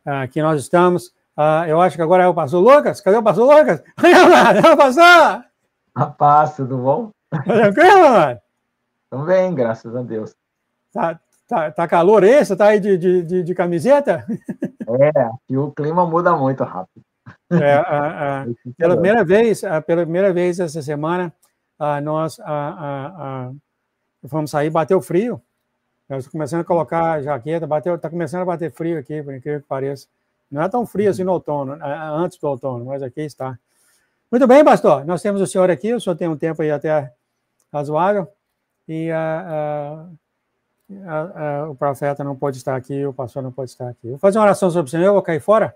aqui nós estamos. Eu acho que agora é o pastor Lucas. Cadê o pastor Lucas? Olha, pastor! Rapaz, tudo bom? Tranquilo, mano? Tudo bem, graças a Deus. Tá calor aí? Você tá aí de camiseta? E o clima muda muito rápido. Muito calor. Pela primeira vez essa semana, nós fomos sair, bateu frio. Nós começando a colocar jaqueta, tá começando a bater frio aqui, por incrível que pareça. Não é tão frio assim no outono, antes do outono, mas aqui está. Muito bem, pastor. Nós temos o senhor aqui, o senhor tem um tempo aí até razoável, e o profeta não pode estar aqui, o pastor não pode estar aqui. Vou fazer uma oração sobre o senhor, vou cair fora.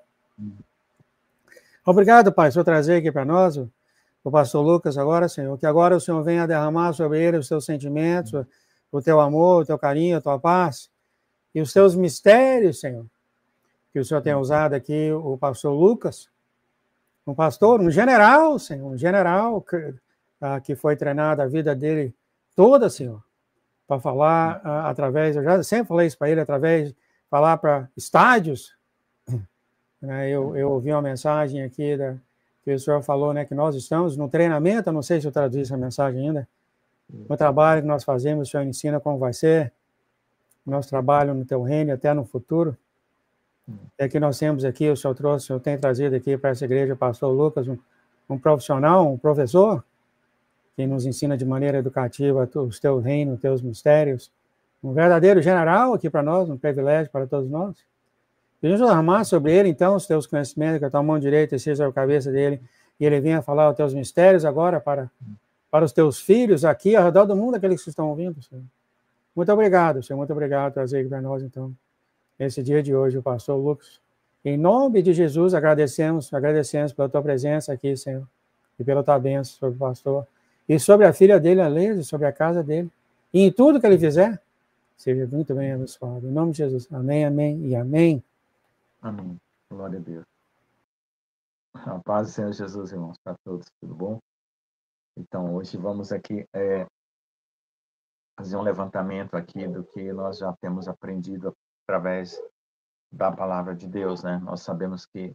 Obrigado, Pai, por trazer aqui para nós o pastor Lucas agora, Senhor, que agora o Senhor venha derramar sobre ele os seus sentimentos, o teu amor, o teu carinho, a tua paz, e os teus mistérios, Senhor, que o Senhor tem usado aqui, o pastor Lucas, um pastor, um general, Senhor, um general que foi treinado a vida dele toda, Senhor, para falar através, eu já sempre falei isso para ele, através de falar para estádios, né? Eu ouvi uma mensagem aqui que o senhor falou, né, que nós estamos no treinamento, eu não sei se eu traduzi essa mensagem ainda, no trabalho que nós fazemos, o senhor ensina como vai ser, o nosso trabalho no teu reino até no futuro. É que nós temos aqui, o senhor tem trazido aqui para essa igreja o pastor Lucas, um profissional, um professor, que nos ensina de maneira educativa os teus reinos, os teus mistérios, um verdadeiro general aqui para nós, um privilégio para todos nós. Deus derramar sobre ele, então, os teus conhecimentos, que a tua mão direita seja a cabeça dele, e ele venha falar os teus mistérios agora para os teus filhos aqui ao redor do mundo, aqueles que estão ouvindo, Senhor. Muito obrigado, Senhor, muito obrigado por trazer aqui para nós, então, esse dia de hoje, o pastor Lucas. Em nome de Jesus, agradecemos pela tua presença aqui, Senhor, e pela tua bênção sobre o pastor, e sobre a filha dele, a Leide, sobre a casa dele, e em tudo que ele fizer, seja muito bem abençoado. Em nome de Jesus, amém, amém e amém. Amém. Glória a Deus. A paz do Senhor Jesus, irmãos, para todos, tudo bom? Então, hoje vamos aqui fazer um levantamento aqui do que nós já temos aprendido através da palavra de Deus, né? Nós sabemos que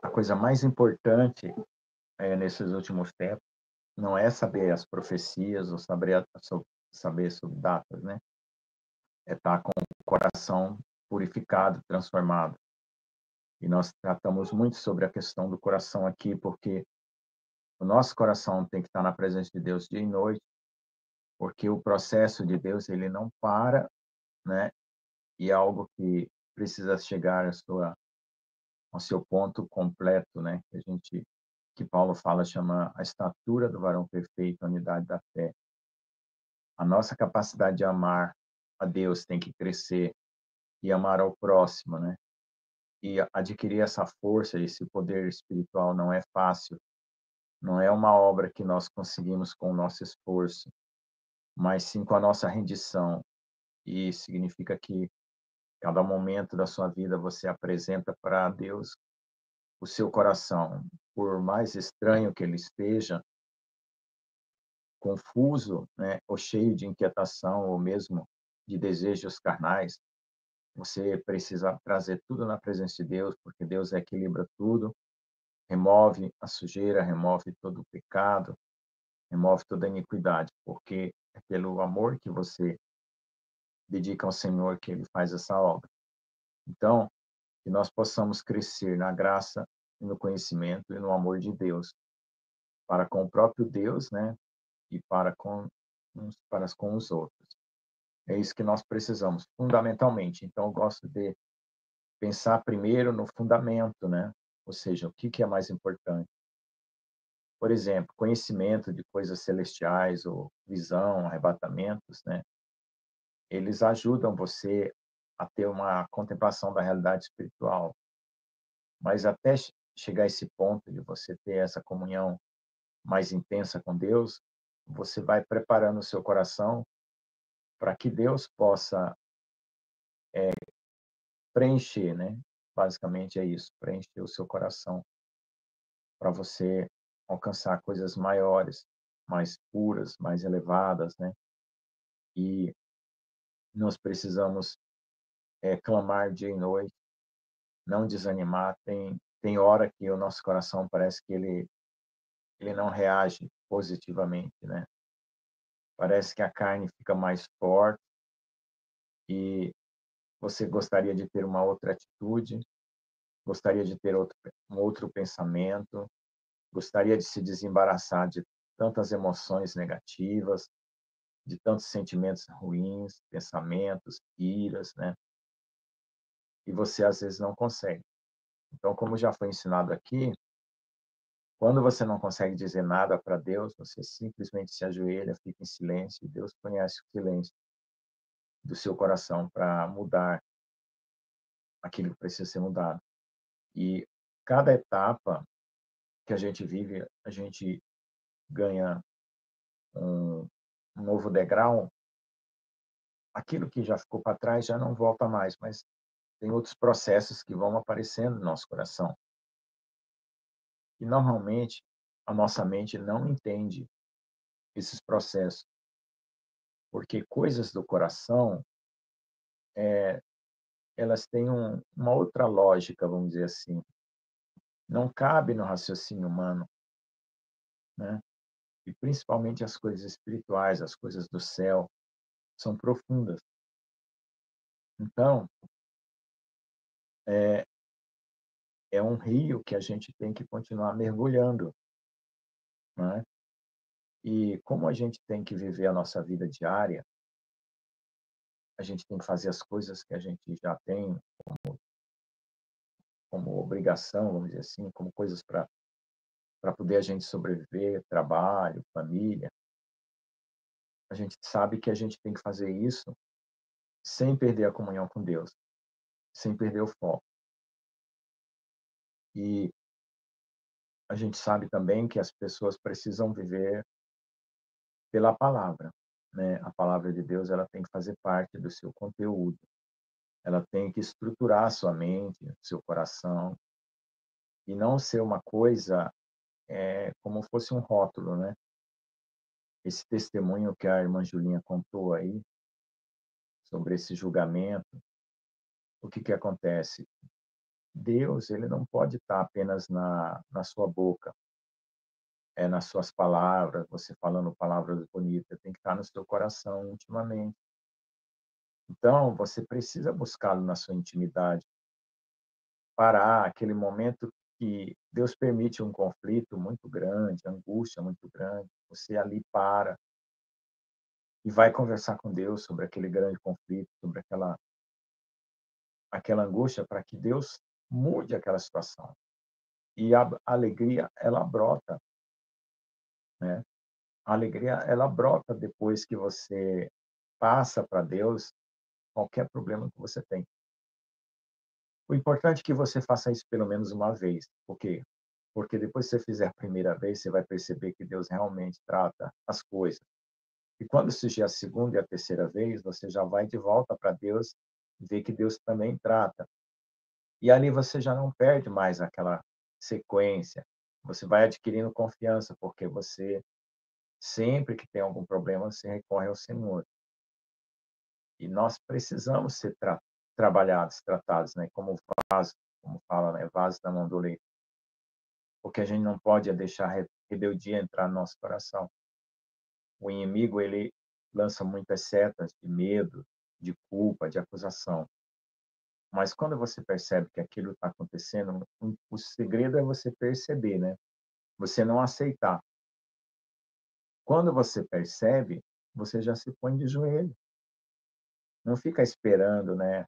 a coisa mais importante nesses últimos tempos não é saber as profecias ou saber sobre datas, né? É estar com o coração purificado, transformado. E nós tratamos muito sobre a questão do coração aqui, porque o nosso coração tem que estar na presença de Deus dia e noite, porque o processo de Deus, ele não para, né? E é algo que precisa chegar ao seu ponto completo, né? Que Paulo fala, chama a estatura do varão perfeito, a unidade da fé. A nossa capacidade de amar a Deus tem que crescer e amar ao próximo, né? E adquirir essa força, esse poder espiritual não é fácil. Não é uma obra que nós conseguimos com o nosso esforço, mas sim com a nossa rendição. E significa que cada momento da sua vida você apresenta para Deus o seu coração, por mais estranho que ele esteja, confuso, né, ou cheio de inquietação, ou mesmo de desejos carnais, você precisa trazer tudo na presença de Deus, porque Deus equilibra tudo, remove a sujeira, remove todo o pecado, remove toda a iniquidade, porque é pelo amor que você dedica ao Senhor que Ele faz essa obra. Então, que nós possamos crescer na graça e no conhecimento e no amor de Deus, para com o próprio Deus, né, e para com os outros. É isso que nós precisamos, fundamentalmente. Então, eu gosto de pensar primeiro no fundamento, né? Ou seja, o que é mais importante. Por exemplo, conhecimento de coisas celestiais ou visão, arrebatamentos, né? Eles ajudam você a ter uma contemplação da realidade espiritual. Mas até chegar a esse ponto de você ter essa comunhão mais intensa com Deus, você vai preparando o seu coração para que Deus possa preencher, né? Basicamente é isso, preencher o seu coração para você alcançar coisas maiores, mais puras, mais elevadas, né? E nós precisamos clamar dia e noite não desanimar. Tem hora que o nosso coração parece que ele não reage positivamente, né? Parece que a carne fica mais forte e você gostaria de ter uma outra atitude, gostaria de ter um outro pensamento, gostaria de se desembaraçar de tantas emoções negativas, de tantos sentimentos ruins, pensamentos, iras, né? E você às vezes não consegue. Então, como já foi ensinado aqui, quando você não consegue dizer nada para Deus, você simplesmente se ajoelha, fica em silêncio, e Deus conhece o silêncio do seu coração para mudar aquilo que precisa ser mudado. E cada etapa que a gente vive, a gente ganha um, um novo degrau. Aquilo que já ficou para trás já não volta mais, mas tem outros processos que vão aparecendo no nosso coração. E normalmente a nossa mente não entende esses processos, porque coisas do coração, elas têm uma outra lógica, vamos dizer assim, não cabe no raciocínio humano, né? E principalmente as coisas espirituais, as coisas do céu, são profundas. Então, é um rio que a gente tem que continuar mergulhando, né? E como a gente tem que viver a nossa vida diária, a gente tem que fazer as coisas que a gente já tem como obrigação, vamos dizer assim, como coisas para poder a gente sobreviver, trabalho, família. A gente sabe que a gente tem que fazer isso sem perder a comunhão com Deus, sem perder o foco. E a gente sabe também que as pessoas precisam viver pela palavra, né? A palavra de Deus, ela tem que fazer parte do seu conteúdo. Ela tem que estruturar a sua mente, seu coração, e não ser uma coisa como fosse um rótulo, né? Esse testemunho que a irmã Julinha contou aí sobre esse julgamento, o que que acontece? Deus, ele não pode estar apenas na sua boca, nas suas palavras, você falando palavras bonitas, tem que estar no seu coração intimamente. Então, você precisa buscá-lo na sua intimidade, parar aquele momento que Deus permite um conflito muito grande, angústia muito grande, você ali para e vai conversar com Deus sobre aquele grande conflito, sobre aquela angústia, para que Deus mude aquela situação. E a alegria, ela brota, né? A alegria, ela brota depois que você passa para Deus qualquer problema que você tem. O importante é que você faça isso pelo menos uma vez. Por quê? Porque depois que você fizer a primeira vez, você vai perceber que Deus realmente trata as coisas. E quando surgir a segunda e a terceira vez, você já vai de volta para Deus, ver que Deus também trata. E ali você já não perde mais aquela sequência. Você vai adquirindo confiança, porque você, sempre que tem algum problema, você recorre ao Senhor. E nós precisamos ser trabalhados, tratados, né, como vaso, como fala, né, vaso da mão do leite. Porque a gente não pode deixar a rebeldia entrar no nosso coração. O inimigo, ele lança muitas setas de medo, de culpa, de acusação. Mas quando você percebe que aquilo está acontecendo, o segredo é você perceber, né? Você não aceitar. Quando você percebe, você já se põe de joelho. Não fica esperando, né,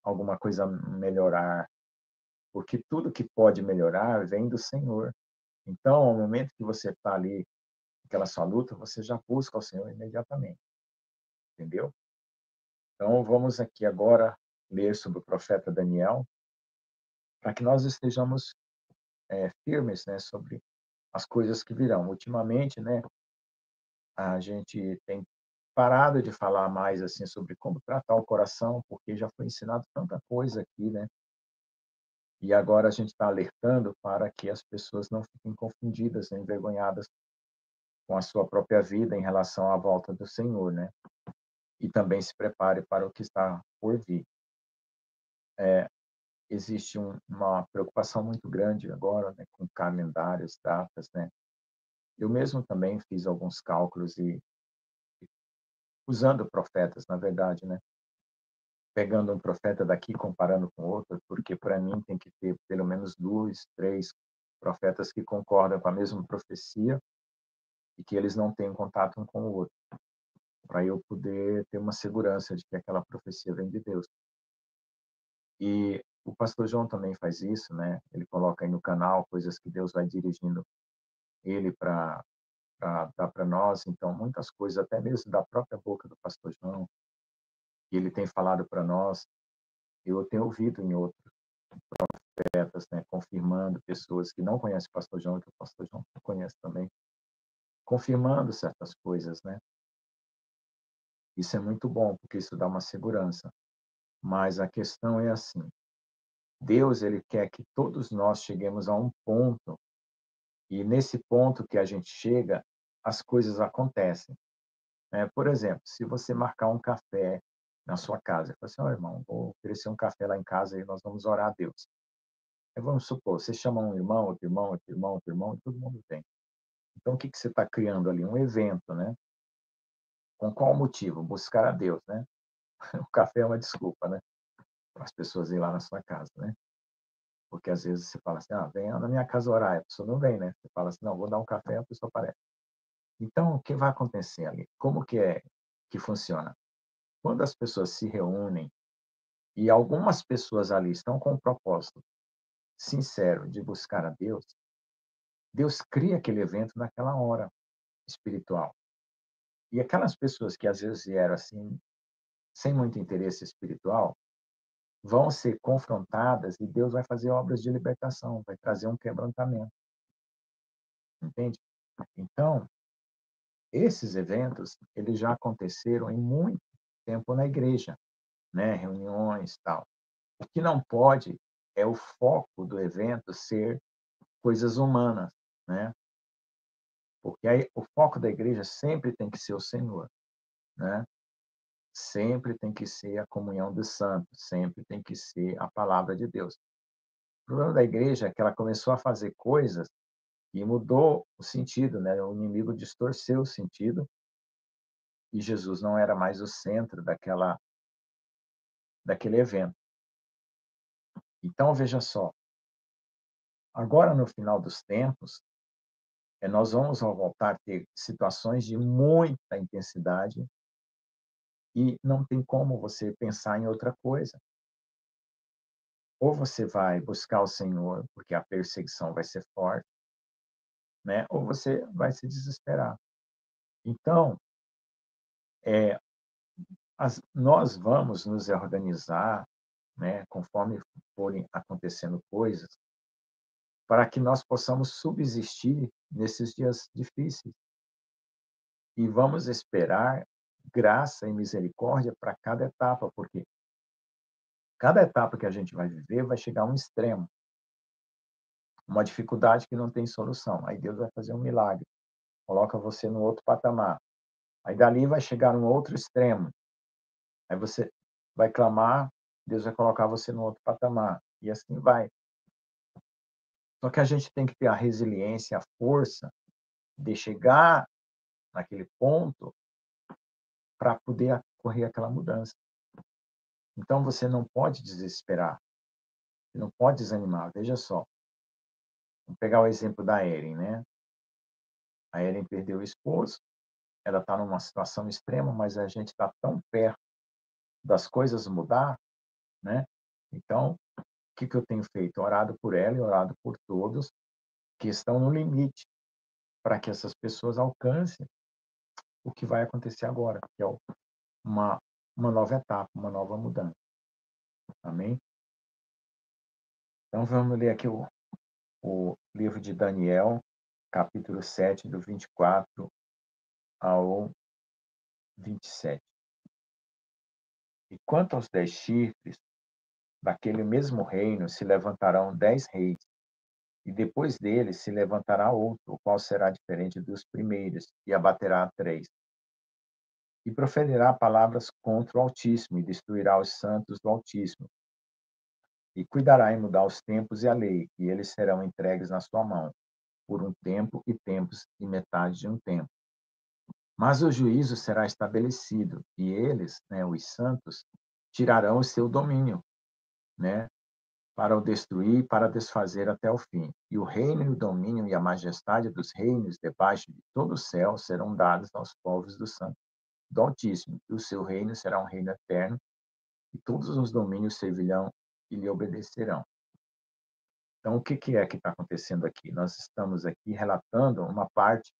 alguma coisa melhorar, porque tudo que pode melhorar vem do Senhor. Então, ao momento que você está ali, aquela sua luta, você já busca o Senhor imediatamente, entendeu? Então, vamos aqui agora ler sobre o profeta Daniel, para que nós estejamos firmes, né, sobre as coisas que virão. Ultimamente, né, a gente tem parado de falar mais assim sobre como tratar o coração, porque já foi ensinado tanta coisa aqui, né? E agora a gente está alertando para que as pessoas não fiquem confundidas, né, envergonhadas com a sua própria vida em relação à volta do Senhor, né? E também se prepare para o que está por vir. existe uma preocupação muito grande agora, né, com calendários, datas, né. Eu mesmo também fiz alguns cálculos e usando profetas, na verdade, né, pegando um profeta daqui, comparando com outro, porque para mim tem que ter pelo menos 2, 3 profetas que concordam com a mesma profecia e que eles não têm contato um com o outro, para eu poder ter uma segurança de que aquela profecia vem de Deus. E o pastor João também faz isso, né, ele coloca aí no canal coisas que Deus vai dirigindo ele para dar para nós, então muitas coisas, até mesmo da própria boca do pastor João, que ele tem falado para nós, eu tenho ouvido em outros profetas, né, confirmando pessoas que não conhecem o pastor João, que o pastor João conhece também, confirmando certas coisas, né. Isso é muito bom, porque isso dá uma segurança. Mas a questão é assim, Deus ele quer que todos nós cheguemos a um ponto, e nesse ponto que a gente chega, as coisas acontecem. Por exemplo, se você marcar um café na sua casa, e falar assim: "Ó, irmão, vou oferecer um café lá em casa e nós vamos orar a Deus". Aí vamos supor, você chama um irmão, outro irmão, outro irmão, outro irmão, e todo mundo vem. Então o que que você está criando ali? Um evento, né. Com qual motivo? Buscar a Deus, né. O café é uma desculpa, né, para as pessoas ir lá na sua casa, né. Porque às vezes você fala assim: "Ah, venha na minha casa orar", e a pessoa não vem, né. Você fala assim: "Não, vou dar um café", a pessoa aparece. Então o que vai acontecer ali? Como que é que funciona? Quando as pessoas se reúnem e algumas pessoas ali estão com um propósito sincero de buscar a Deus, Deus cria aquele evento naquela hora espiritual. E aquelas pessoas que às vezes vieram assim, sem muito interesse espiritual, vão ser confrontadas e Deus vai fazer obras de libertação, vai trazer um quebrantamento, entende? Então, esses eventos, eles já aconteceram em muito tempo na igreja, né, reuniões, tal. O que não pode é o foco do evento ser coisas humanas, né, porque aí o foco da igreja sempre tem que ser o Senhor, né, sempre tem que ser a comunhão dos santos, sempre tem que ser a palavra de Deus. O problema da igreja é que ela começou a fazer coisas e mudou o sentido, né, o inimigo distorceu o sentido e Jesus não era mais o centro daquele evento. Então veja só, agora no final dos tempos, nós vamos voltar a ter situações de muita intensidade e não tem como você pensar em outra coisa. Ou você vai buscar o Senhor, porque a perseguição vai ser forte, né, ou você vai se desesperar. Então, eh, nós vamos nos organizar, né, conforme forem acontecendo coisas, para que nós possamos subsistir nesses dias difíceis. E vamos esperar graça e misericórdia para cada etapa, porque cada etapa que a gente vai viver vai chegar a um extremo, uma dificuldade que não tem solução. Aí Deus vai fazer um milagre, coloca você no outro patamar. Aí dali vai chegar um outro extremo. Aí você vai clamar, Deus vai colocar você no outro patamar. E assim vai. Só que a gente tem que ter a resiliência, a força de chegar naquele ponto para poder ocorrer aquela mudança. Então você não pode desesperar, você não pode desanimar. Veja só, vamos pegar o exemplo da Eren, né? A Eren perdeu o esposo, ela está numa situação extrema, mas a gente está tão perto das coisas mudar, né? Então, o que que eu tenho feito? Orado por ela e orado por todos que estão no limite, para que essas pessoas alcancem o que vai acontecer agora, que é uma, uma nova etapa, uma nova mudança. Amém? Então vamos ler aqui o livro de Daniel, capítulo 7, do 24 ao 27. E quanto aos 10 chifres, daquele mesmo reino se levantarão 10 reis, e depois deles se levantará outro, o qual será diferente dos primeiros, e abaterá a 3. E proferirá palavras contra o Altíssimo, e destruirá os santos do Altíssimo, e cuidará em mudar os tempos e a lei, e eles serão entregues na sua mão, por um tempo e tempos e metade de um tempo. Mas o juízo será estabelecido, e eles, né, os santos, tirarão o seu domínio, né, para o destruir e para desfazer até o fim. E o reino e o domínio e a majestade dos reinos debaixo de todo o céu serão dados aos povos do santo do Altíssimo, e o seu reino será um reino eterno, e todos os domínios servirão e lhe obedecerão. Então, o que é que está acontecendo aqui? Nós estamos aqui relatando uma parte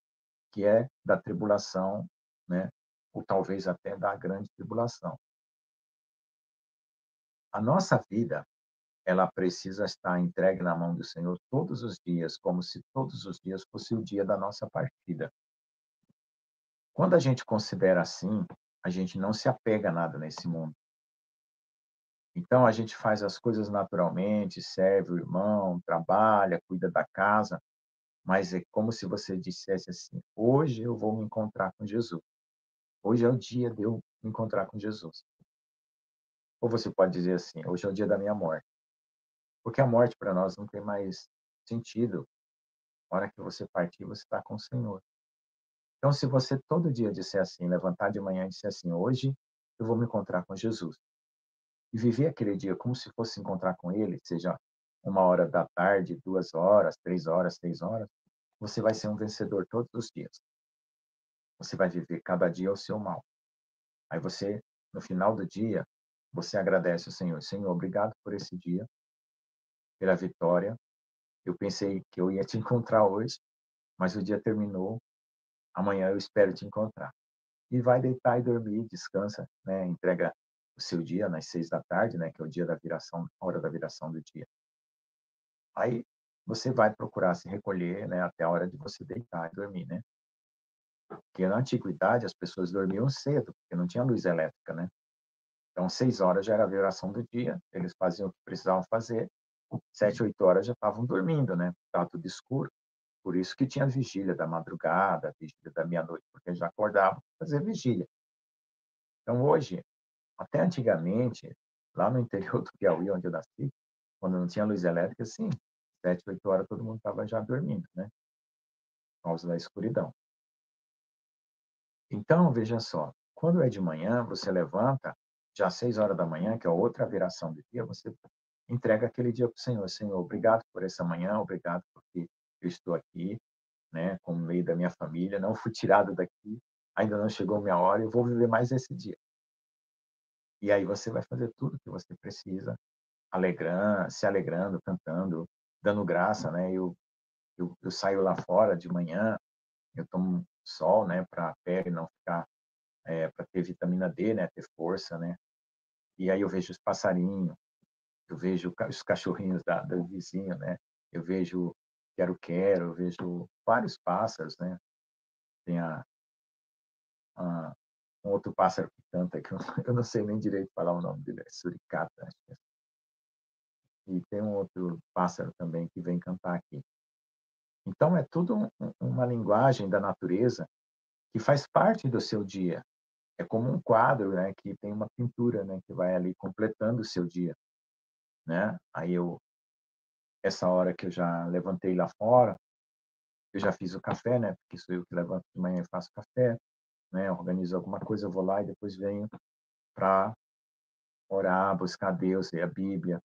que é da tribulação, né? Ou talvez até da grande tribulação. A nossa vida, ela precisa estar entregue na mão do Senhor todos os dias, como se todos os dias fosse o dia da nossa partida. Quando a gente considera assim, a gente não se apega a nada nesse mundo. Então, a gente faz as coisas naturalmente, serve o irmão, trabalha, cuida da casa, mas é como se você dissesse assim: hoje eu vou me encontrar com Jesus. Hoje é o dia de eu me encontrar com Jesus. Ou você pode dizer assim: hoje é o dia da minha morte. Porque a morte para nós não tem mais sentido. Na hora que você partir, você está com o Senhor. Então, se você todo dia disser assim, levantar de manhã e disser assim: hoje eu vou me encontrar com Jesus, e viver aquele dia como se fosse encontrar com Ele, seja 1 hora da tarde, 2 horas, 3 horas, 6 horas, você vai ser um vencedor todos os dias. Você vai viver cada dia o seu mal. Aí você, no final do dia, você agradece ao Senhor. Senhor, obrigado por esse dia, pela vitória. Eu pensei que eu ia te encontrar hoje, mas o dia terminou. Amanhã eu espero te encontrar. E vai deitar e dormir, descansa, né? Entrega o seu dia nas 6 da tarde, né? Que é o dia da viração, a hora da viração do dia. Aí você vai procurar se recolher, né? Até a hora de você deitar e dormir, né? Porque na antiguidade as pessoas dormiam cedo, porque não tinha luz elétrica, né? Então 6 horas já era a viração do dia, eles faziam o que precisavam fazer, 7, 8 horas já estavam dormindo, né? Estava tudo escuro. Por isso que tinha vigília da madrugada, vigília da meia-noite, porque já acordavam para fazer vigília. Então hoje, até antigamente, lá no interior do Piauí, onde eu nasci, quando não tinha luz elétrica, sim, 7, 8 horas todo mundo estava já dormindo, né? Por causa da escuridão. Então, veja só, quando é de manhã, você levanta, já às 6 horas da manhã, que é outra viração do dia, você entrega aquele dia para o Senhor. Senhor, obrigado por essa manhã, obrigado porque eu estou aqui, né, com o meio da minha família, não fui tirado daqui, ainda não chegou a minha hora, eu vou viver mais esse dia. E aí você vai fazer tudo que você precisa, alegrando, se alegrando, cantando, dando graça, né? Eu saio lá fora de manhã, eu tomo sol, né, para a pele não ficar, para ter vitamina D, né, ter força, né? E aí eu vejo os passarinhos, eu vejo os cachorrinhos do vizinho, né? Eu vejo quero-quero, eu vejo vários pássaros, né? Tem a um outro pássaro que canta, que eu eu não sei nem direito falar o nome dele, é suricata, acho que é. E tem um outro pássaro também que vem cantar aqui. Então é tudo uma linguagem da natureza que faz parte do seu dia. É como um quadro, né, que tem uma pintura, né, que vai ali completando o seu dia, né. Aí essa hora que eu já levantei lá fora, eu já fiz o café, né, porque sou eu que levanto de manhã e faço café, né, organizo alguma coisa, eu vou lá e depois venho para orar, buscar Deus, ler a Bíblia.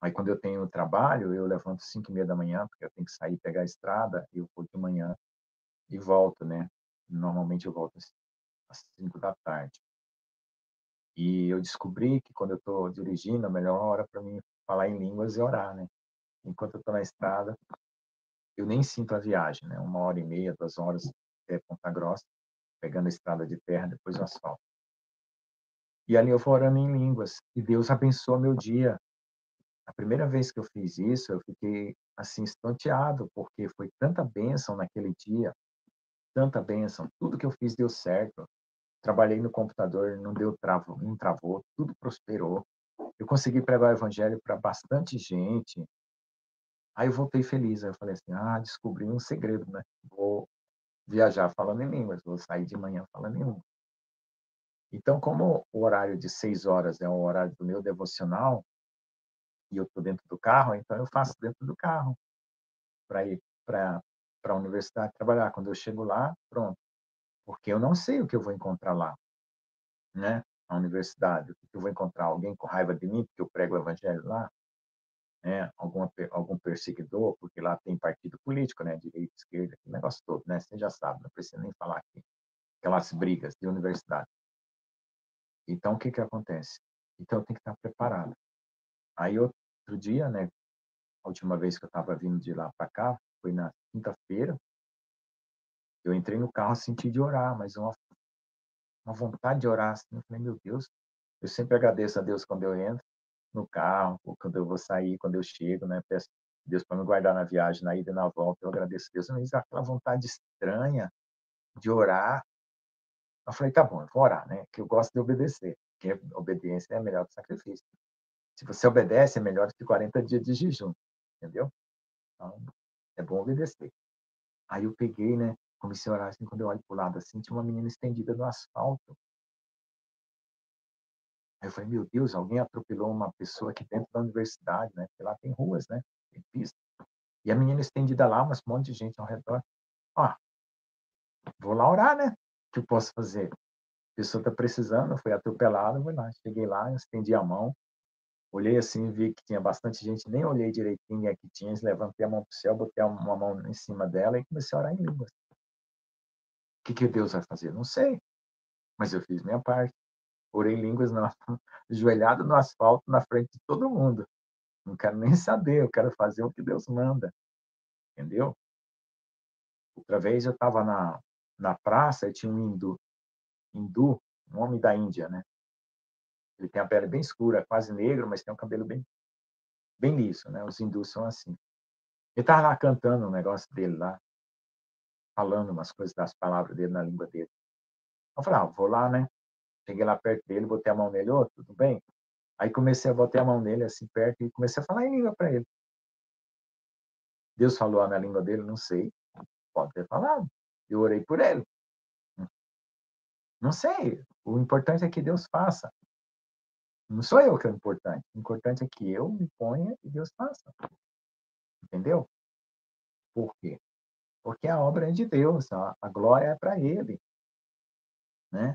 Aí quando eu tenho trabalho, eu levanto 5h30 da manhã, porque eu tenho que sair, pegar a estrada, eu vou de manhã e volto, né. Normalmente eu volto às 5 da tarde. E eu descobri que quando eu estou dirigindo, a melhor hora para mim falar em línguas é orar, né. Enquanto eu estou na estrada, eu nem sinto a viagem, né, 1h30, 2 horas até Ponta Grossa, pegando a estrada de terra, depois o asfalto. E ali eu vou orando em línguas, e Deus abençoa meu dia. A primeira vez que eu fiz isso, eu fiquei, assim, estonteado, porque foi tanta bênção naquele dia, tanta bênção, tudo que eu fiz deu certo. Trabalhei no computador, não travou, tudo prosperou. Eu consegui pregar o evangelho para bastante gente. Aí eu voltei feliz, aí eu falei assim: "Ah, descobri um segredo, né, vou viajar falando em línguas, vou sair de manhã falando em línguas". Então, como o horário de 6 horas é o horário do meu devocional, e eu estou dentro do carro, então eu faço dentro do carro para ir para a universidade trabalhar. Quando eu chego lá, pronto, porque eu não sei o que eu vou encontrar lá, né? Na universidade, o que eu vou encontrar? Alguém com raiva de mim porque eu prego o evangelho lá, né? Algum perseguidor, porque lá tem partido político, né? Direita, esquerda, aquele negócio todo, né? Você já sabe, não precisa nem falar aqui. Aquelas brigas de universidade. Então, o que que acontece? Então, eu tenho que estar preparado. Aí, outro dia, né? A última vez que eu estava vindo de lá para cá, foi na quinta-feira, eu entrei no carro, senti de orar, mas uma vontade de orar, assim, eu falei, meu Deus, eu sempre agradeço a Deus quando eu entro no carro, ou quando eu vou sair, quando eu chego, né? Peço a Deus para me guardar na viagem, na ida e na volta, eu agradeço a Deus, mas aquela vontade estranha de orar, eu falei, tá bom, eu vou orar, né? Que eu gosto de obedecer, porque obediência é melhor que sacrifício. Se você obedece, é melhor do que 40 dias de jejum, entendeu? Então, é bom obedecer. Aí eu peguei, né, comecei a orar, assim, quando eu olho para o lado, assim, tinha uma menina estendida no asfalto. Aí eu falei: "Meu Deus, alguém atropelou uma pessoa aqui dentro da universidade", né, porque lá tem ruas, né, tem pista. E a menina estendida lá, mas um monte de gente ao redor. "Ó, vou lá orar, né, o que eu posso fazer? A pessoa está precisando, foi atropelada, vou lá". Cheguei lá, estendi a mão, olhei assim, vi que tinha bastante gente, nem olhei direitinho quem é que tinha, levantei a mão para o céu, botei uma mão em cima dela e comecei a orar em línguas. O que que Deus vai fazer? Não sei, mas eu fiz minha parte. Orei em línguas na ajoelhado no asfalto na frente de todo mundo. Não quero nem saber, eu quero fazer o que Deus manda, entendeu? Outra vez eu estava na praça e tinha um hindu, um homem da Índia, né? Ele tem a pele bem escura, quase negro, mas tem um cabelo bem liso, né? Os hindus são assim. Ele estava lá cantando um negócio dele lá, falando umas coisas das palavras dele na língua dele. Eu falei: "Ah, vou lá, né?". Cheguei lá perto dele, botei a mão nele: "Ô, tudo bem?". Aí comecei a botar a mão nele, assim, perto, e comecei a falar em língua para ele. Deus falou na língua dele? Não sei. Pode ter falado. Eu orei por ele. Não sei. O importante é que Deus faça. Não sou eu que é o importante. O importante é que eu me ponha e Deus faça. Entendeu? Por quê? Porque a obra é de Deus, a glória é para Ele, né?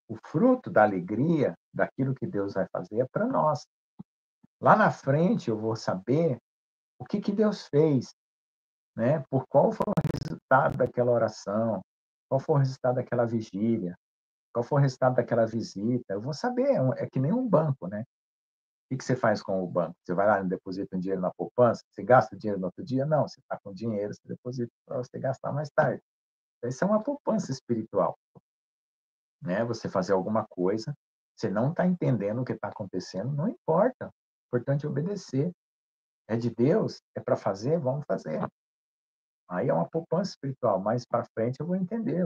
O fruto da alegria, daquilo que Deus vai fazer, é para nós. Lá na frente eu vou saber o que que Deus fez, né? Por qual foi o resultado daquela oração, qual foi o resultado daquela vigília, qual foi o resultado daquela visita. Eu vou saber, é que nem um banco, né? O que você faz com o banco? Você vai lá e deposita um dinheiro na poupança? Você gasta o dinheiro no outro dia? Não, você está com dinheiro, você deposita para você gastar mais tarde. Isso é uma poupança espiritual, né? Você fazer alguma coisa, você não está entendendo o que está acontecendo, não importa. O importante é obedecer. É de Deus, é para fazer, vamos fazer. Aí é uma poupança espiritual. Mais para frente eu vou entender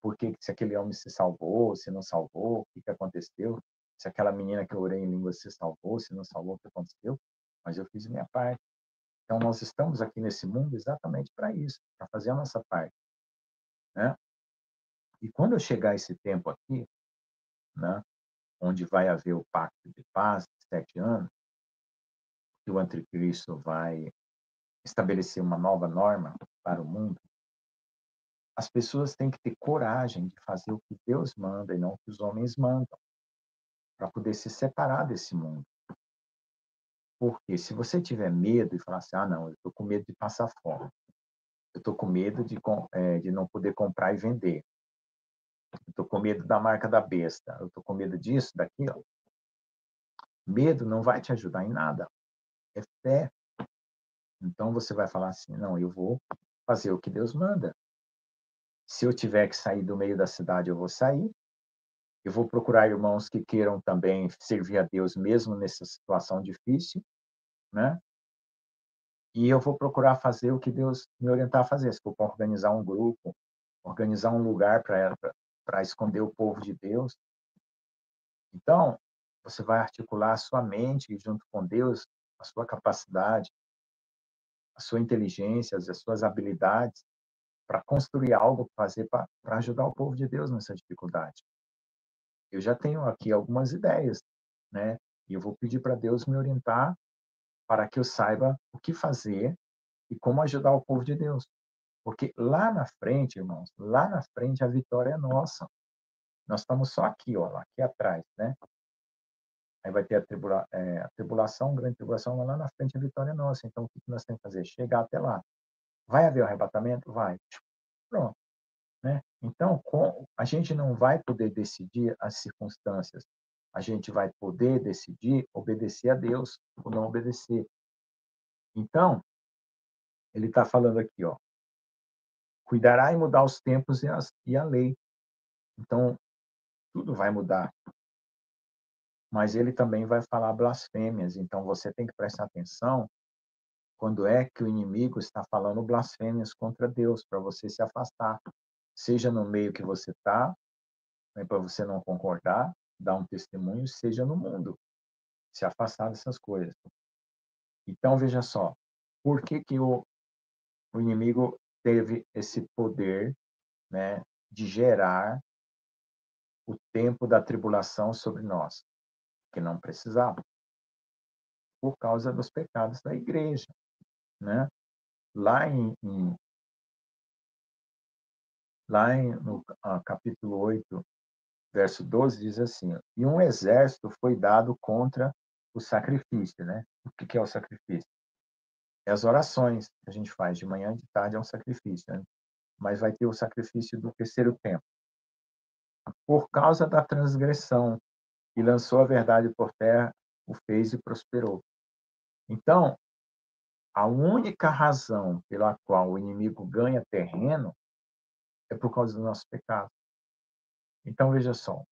por que se aquele homem se salvou, se não salvou, o que que aconteceu, se aquela menina que eu orei em língua se salvou, se não salvou, o que aconteceu. Mas eu fiz a minha parte. Então nós estamos aqui nesse mundo exatamente para isso, para fazer a nossa parte, né? E quando eu chegar esse tempo aqui, né, onde vai haver o pacto de paz de 7 anos, que o anticristo vai estabelecer uma nova norma para o mundo, as pessoas têm que ter coragem de fazer o que Deus manda e não o que os homens mandam, para poder se separar desse mundo. Porque se você tiver medo e falar assim, ah, não, eu estou com medo de passar fome, eu estou com medo de não poder comprar e vender, eu estou com medo da marca da besta, eu estou com medo disso, daquilo, medo não vai te ajudar em nada, é fé. Então você vai falar assim, não, eu vou fazer o que Deus manda. Se eu tiver que sair do meio da cidade, eu vou sair. Eu vou procurar irmãos que queiram também servir a Deus mesmo nessa situação difícil, né? E eu vou procurar fazer o que Deus me orientar a fazer. Se for para organizar um grupo, organizar um lugar para esconder o povo de Deus. Então, você vai articular a sua mente junto com Deus, a sua capacidade, a sua inteligência, as suas habilidades, para construir algo, fazer para ajudar o povo de Deus nessa dificuldade. Eu já tenho aqui algumas ideias, né? E eu vou pedir para Deus me orientar para que eu saiba o que fazer e como ajudar o povo de Deus. Porque lá na frente, irmãos, lá na frente a vitória é nossa. Nós estamos só aqui, ó, aqui atrás, né? Aí vai ter a tribulação, grande tribulação, mas lá na frente a vitória é nossa. Então, o que nós temos que fazer? Chegar até lá. Vai haver o arrebatamento? Vai. Pronto. Né? Então, a gente não vai poder decidir as circunstâncias. A gente vai poder decidir obedecer a Deus ou não obedecer. Então, ele está falando aqui, ó, cuidará em mudar os tempos e a lei. Então, tudo vai mudar. Mas ele também vai falar blasfêmias. Então, você tem que prestar atenção quando é que o inimigo está falando blasfêmias contra Deus, para você se afastar. Seja no meio que você está, né, para você não concordar, dar um testemunho, seja no mundo, se afastar dessas coisas. Então, veja só, por que que o inimigo teve esse poder, né, de gerar o tempo da tribulação sobre nós? Que não precisava, por causa dos pecados da igreja, né? Lá no capítulo 8, verso 12, diz assim: e um exército foi dado contra o sacrifício, né? O que é o sacrifício? É as orações que a gente faz de manhã e de tarde, é um sacrifício, né? Mas vai ter o sacrifício do terceiro tempo. Por causa da transgressão, e lançou a verdade por terra, o fez e prosperou. Então, a única razão pela qual o inimigo ganha terreno é por causa do nosso pecado. Então, veja só,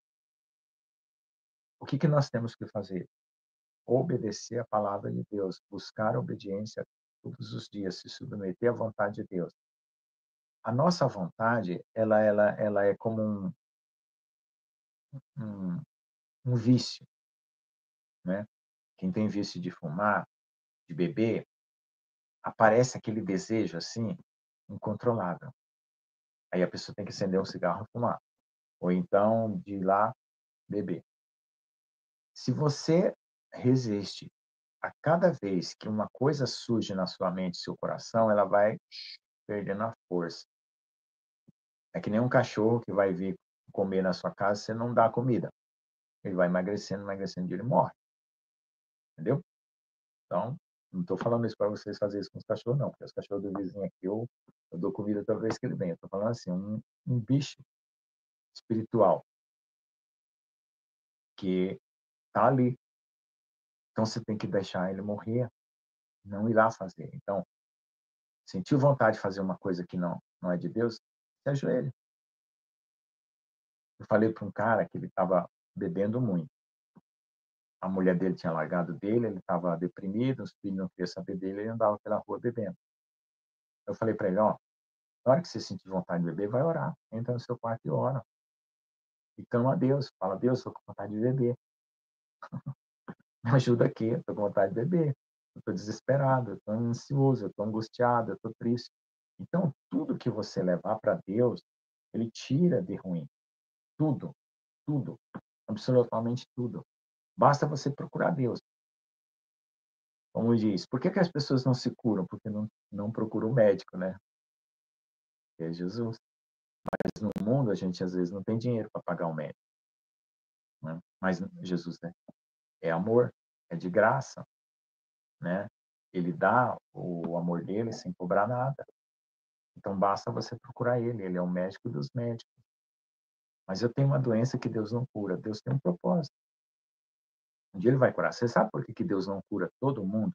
o que nós temos que fazer? Obedecer a palavra de Deus, buscar a obediência todos os dias, se submeter à vontade de Deus. A nossa vontade, ela é como um, um vício, né? Quem tem vício de fumar, de beber, aparece aquele desejo assim, incontrolável. Aí a pessoa tem que acender um cigarro e fumar, ou então de ir lá beber. Se você resiste a cada vez que uma coisa surge na sua mente, seu coração, ela vai perdendo a força. É que nem um cachorro que vai vir comer na sua casa, você não dá comida. Ele vai emagrecendo, emagrecendo, e ele morre. Entendeu? Então, não estou falando isso para vocês fazerem isso com os cachorros, não, porque os cachorros do vizinho aqui, eu dou comida toda vez que ele vem. Eu estou falando assim, um bicho espiritual que está ali. Então, você tem que deixar ele morrer, não ir lá fazer. Então, sentiu vontade de fazer uma coisa que não é de Deus, se ajoelha. Eu falei para um cara que ele estava bebendo muito. A mulher dele tinha largado dele, ele estava deprimido, os filhos não queriam saber dele, ele andava pela rua bebendo. Eu falei para ele, ó, na hora que você sentir vontade de beber, vai orar. Entra no seu quarto e ora. E clama a Deus. Fala, Deus, estou com vontade de beber. Me ajuda aqui, estou com vontade de beber. Eu estou desesperado, eu estou ansioso, eu estou angustiado, eu estou triste. Então, tudo que você levar para Deus, ele tira de ruim. Tudo, tudo, absolutamente tudo. Basta você procurar Deus. Como diz, por que que as pessoas não se curam? Porque não procuram o médico, né? Que é Jesus. Mas no mundo a gente às vezes não tem dinheiro para pagar um médico, né? Mas Jesus, né, é amor, é de graça, né? Ele dá o amor dele sem cobrar nada. Então basta você procurar ele, ele é o médico dos médicos. Mas eu tenho uma doença que Deus não cura, Deus tem um propósito. Um dia ele vai curar. Você sabe por que que Deus não cura todo mundo?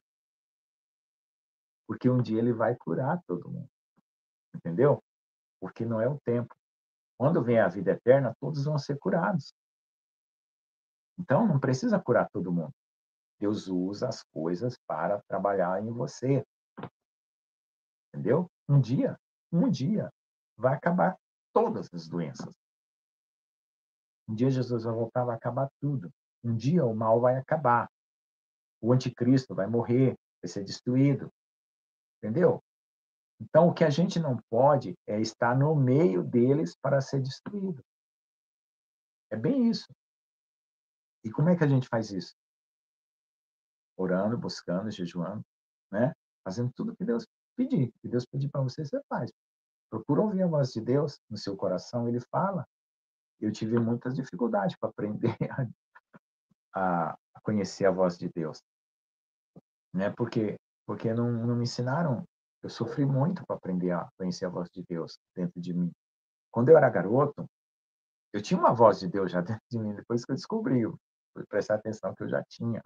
Porque um dia ele vai curar todo mundo. Entendeu? Porque não é o tempo. Quando vem a vida eterna, todos vão ser curados. Então, não precisa curar todo mundo. Deus usa as coisas para trabalhar em você. Entendeu? Um dia, vai acabar todas as doenças. Um dia Jesus vai voltar, vai acabar tudo. Um dia o mal vai acabar. O anticristo vai morrer, vai ser destruído. Entendeu? Então, o que a gente não pode é estar no meio deles para ser destruído. É bem isso. E como é que a gente faz isso? orando, buscando, jejuando, né? Fazendo tudo que Deus pedir. Que Deus pedir para você, você faz. Procura ouvir a voz de Deus no seu coração, ele fala. Eu tive muitas dificuldades para aprender a conhecer a voz de Deus, né? Porque não me ensinaram. Eu sofri muito para aprender a conhecer a voz de Deus dentro de mim. Quando eu era garoto, eu tinha uma voz de Deus já dentro de mim, depois que eu descobri, eu fui prestar atenção que eu já tinha.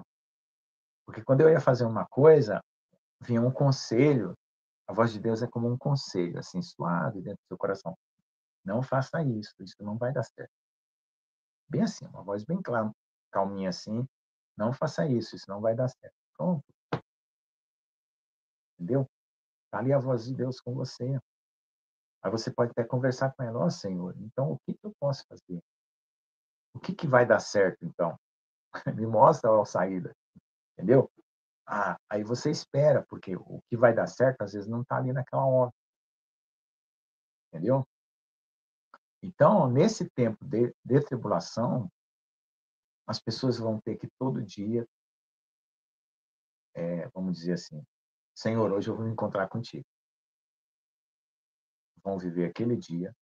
Porque quando eu ia fazer uma coisa, vinha um conselho, a voz de Deus é como um conselho, assim, suave dentro do seu coração. Não faça isso, isso não vai dar certo. Bem assim, uma voz bem clara, calminha assim, não faça isso, isso não vai dar certo. Pronto, entendeu? Tá ali a voz de Deus com você. Aí você pode até conversar com ela, ó Senhor, então o que que eu posso fazer? O que que vai dar certo, então? Me mostra a saída, entendeu? Ah, aí você espera, porque o que vai dar certo, às vezes, não está ali naquela hora, entendeu? Então, nesse tempo de tribulação, as pessoas vão ter que todo dia, vamos dizer assim, Senhor, hoje eu vou me encontrar contigo. Vão viver aquele dia,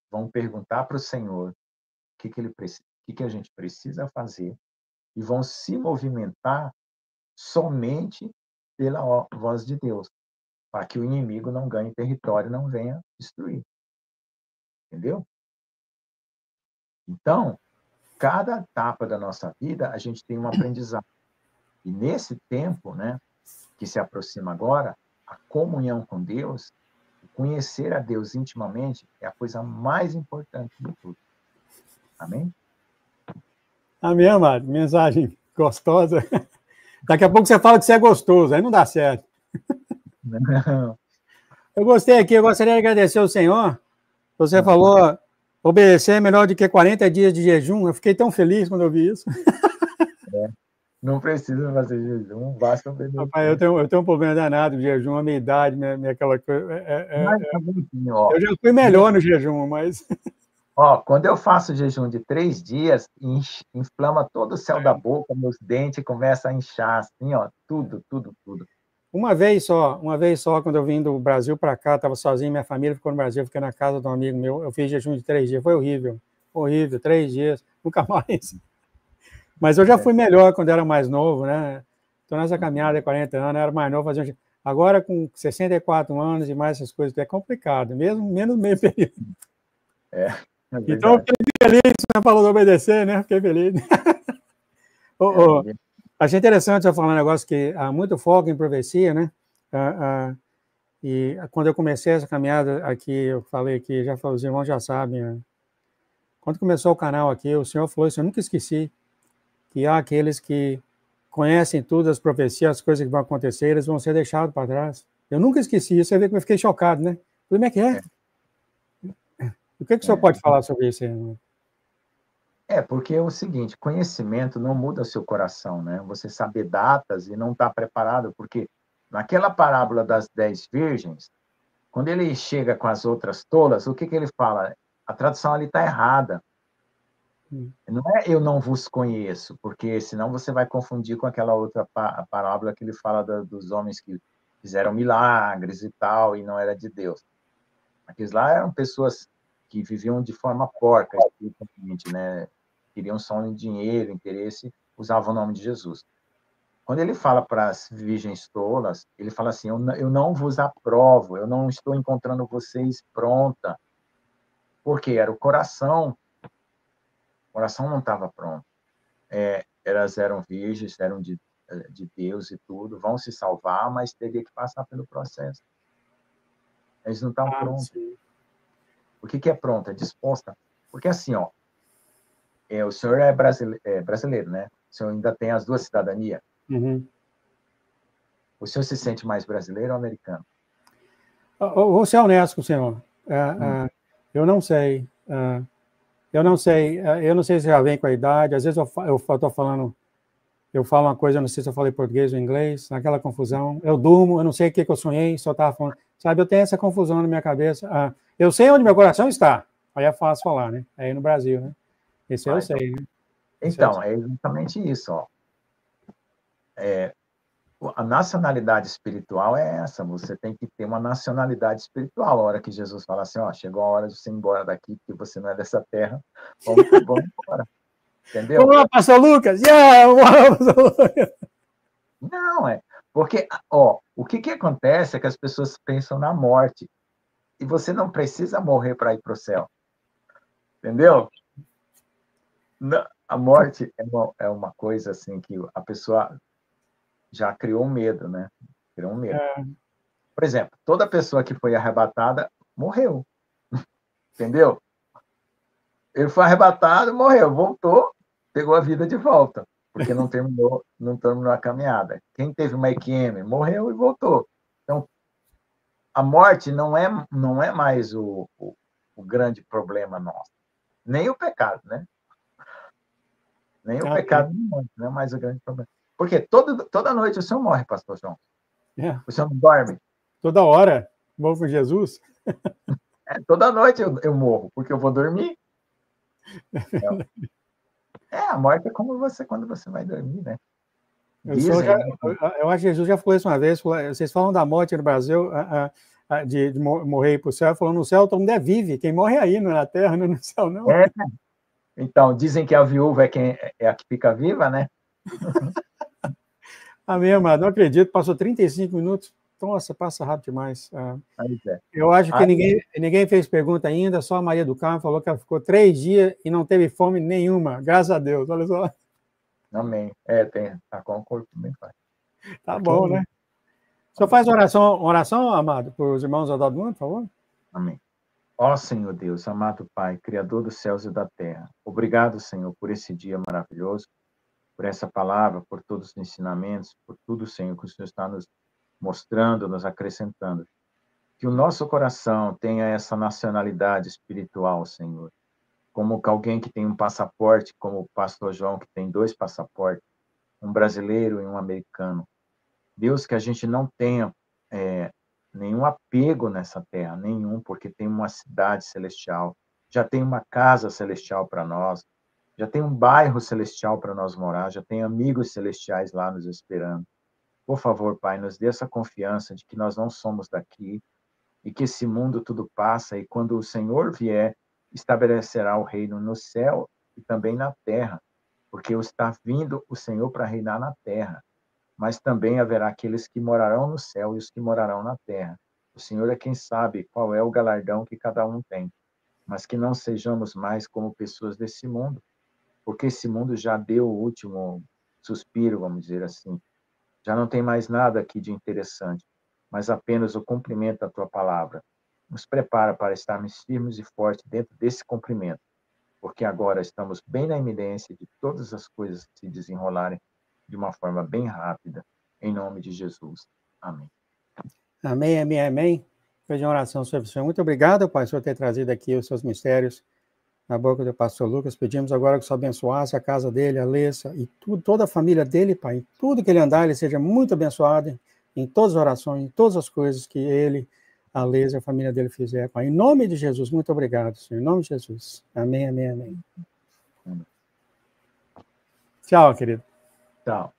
vão perguntar para o Senhor o que que ele precisa, o que que a gente precisa fazer e vão se movimentar somente pela voz de Deus, para que o inimigo não ganhe território, não venha destruir, entendeu? Então, cada etapa da nossa vida, a gente tem um aprendizado. E nesse tempo, né, que se aproxima agora, a comunhão com Deus, conhecer a Deus intimamente, é a coisa mais importante de tudo. Amém? Amém, amado. Mensagem gostosa. Daqui a pouco você fala que você é gostoso, aí não dá certo. Não. Eu gostei aqui, eu gostaria de agradecer ao Senhor. Você falou, obedecer é melhor do que 40 dias de jejum. Eu fiquei tão feliz quando eu vi isso. Não precisa fazer jejum, basta Rapaz, obedecer. eu tenho um problema danado com jejum, a minha idade, minha aquela coisa. Mas tá bonitinho, ó. Eu já fui melhor no jejum, mas. Ó, quando eu faço jejum de 3 dias, inflama todo o céu da boca, meus dentes começam a inchar, assim, ó, tudo, tudo, tudo. Uma vez só, quando eu vim do Brasil para cá, estava sozinho, minha família ficou no Brasil, fiquei na casa de um amigo meu, eu fiz jejum de 3 dias, foi horrível, horrível, 3 dias, nunca mais. Mas eu já fui melhor quando era mais novo, né? Estou nessa caminhada de 40 anos, era mais novo, fazia um... Agora, com 64 anos e mais essas coisas, é complicado, mesmo menos meio período. É Então, eu fiquei feliz, você falou de obedecer, né? Fiquei feliz. Achei interessante você falar um negócio que há muito foco em profecia, né? E quando eu comecei essa caminhada aqui, eu falei aqui, já falei, os irmãos já sabem, né? Quando começou o canal aqui, o Senhor falou isso, eu nunca esqueci, que há aqueles que conhecem tudo, as profecias, as coisas que vão acontecer, eles vão ser deixados para trás. Eu nunca esqueci isso, você vê que eu fiquei chocado, né? Como é que é? O que o senhor pode falar sobre isso aí, irmão? Porque é o seguinte, conhecimento não muda o seu coração, né? Você saber datas e não estar preparado, porque naquela parábola das 10 virgens, quando ele chega com as outras tolas, o que que ele fala? A tradução ali está errada. Não é eu não vos conheço, porque senão você vai confundir com aquela outra parábola que ele fala dos homens que fizeram milagres e tal, e não era de Deus. Aqueles lá eram pessoas que viviam de forma porca, espiritualmente, né? Queriam só um dinheiro, interesse, usavam o nome de Jesus. Quando ele fala para as virgens tolas, ele fala assim, eu não vos aprovo, eu não estou encontrando vocês pronta, porque era o coração não estava pronto. Elas eram virgens, eram de Deus e tudo, vão se salvar, mas teria que passar pelo processo. Eles não estão prontos. Sim. O que é pronto? É disposta? Porque assim, ó, o senhor é brasileiro, né? O senhor ainda tem as duas cidadanias. Uhum. O senhor se sente mais brasileiro ou americano? Vou ser honesto com o senhor. Eu não sei. Eu não sei. Eu não sei se já vem com a idade. Às vezes eu estou falando, eu falo uma coisa, eu não sei se eu falei português ou inglês, naquela confusão. Eu durmo, eu não sei o que eu sonhei, só estava falando. Sabe, eu tenho essa confusão na minha cabeça. Eu sei onde meu coração está. Aí é fácil falar, né? Aí no Brasil, né? Isso eu sei, né? Então, é exatamente isso, ó. a nacionalidade espiritual é essa, você tem que ter uma nacionalidade espiritual. A hora que Jesus fala assim, ó, chegou a hora de você ir embora daqui, porque você não é dessa terra, vamos embora. Entendeu? Vamos lá, pastor Lucas! Yeah, vamos lá, pastor Lucas! Não, porque, ó, o que acontece é que as pessoas pensam na morte, e você não precisa morrer para ir para o céu. Entendeu? A morte é uma coisa assim que a pessoa já criou um medo, né? Criou um medo. Por exemplo, toda pessoa que foi arrebatada morreu. Entendeu? Ele foi arrebatado, morreu, voltou, pegou a vida de volta, porque não terminou a caminhada. Quem teve uma EQM morreu e voltou. Então, a morte não é mais o grande problema nosso. Nem o pecado, né? Nem o pecado não é mais o grande problema. Porque toda noite o senhor morre, pastor João. O senhor não dorme? Toda hora. Morro com Jesus. Toda noite eu morro, porque eu vou dormir. A morte é como quando você vai dormir, né? Dizem, eu acho que Jesus já falou isso uma vez. Vocês falam da morte no Brasil, de morrer para o céu, falando no céu todo mundo vive. Quem morre é aí, não é na terra, não é no céu, não. Então, dizem que a viúva é a que fica viva, né? Amém, amado. Não acredito, passou 35 minutos. Nossa, passa rápido demais. Eu acho que ninguém fez pergunta ainda, só a Maria do Carmo falou que ela ficou 3 dias e não teve fome nenhuma. Graças a Deus, olha só. Amém. Tá com o corpo bem forte. Tá bom, né? O senhor faz oração, amado, para os irmãos ao lado do mundo, por favor? Amém. Ó Senhor Deus, amado Pai, Criador dos céus e da terra, obrigado, Senhor, por esse dia maravilhoso, por essa palavra, por todos os ensinamentos, por tudo, Senhor, que o Senhor está nos mostrando, nos acrescentando. Que o nosso coração tenha essa nacionalidade espiritual, Senhor. Como alguém que tem um passaporte, como o pastor João, que tem 2 passaportes, um brasileiro e um americano. Deus, que a gente não tenha nenhum apego nessa terra, nenhum, porque tem uma cidade celestial, já tem uma casa celestial para nós, já tem um bairro celestial para nós morar, já tem amigos celestiais lá nos esperando. Por favor, Pai, nos dê essa confiança de que nós não somos daqui e que esse mundo tudo passa e quando o Senhor vier, estabelecerá o reino no céu e também na terra, porque está vindo o Senhor para reinar na terra. Mas também haverá aqueles que morarão no céu e os que morarão na terra. O Senhor é quem sabe qual é o galardão que cada um tem, mas que não sejamos mais como pessoas desse mundo, porque esse mundo já deu o último suspiro, vamos dizer assim. Já não tem mais nada aqui de interessante, mas apenas o cumprimento da tua palavra. Nos prepara para estarmos firmes e fortes dentro desse cumprimento, porque agora estamos bem na iminência de todas as coisas que se desenrolarem de uma forma bem rápida, em nome de Jesus. Amém. Amém, amém, amém. Fez uma oração sobre o Senhor. Muito obrigado, Pai, por ter trazido aqui os seus mistérios na boca do pastor Lucas. Pedimos agora que o Senhor abençoasse a casa dele, a Alessa e toda a família dele, Pai. Tudo que ele andar, ele seja muito abençoado em todas as orações, em todas as coisas que ele, a Alessa e a família dele fizer, Pai. Em nome de Jesus, muito obrigado, Senhor. Em nome de Jesus. Amém, amém, amém. Tchau, querido. Tchau.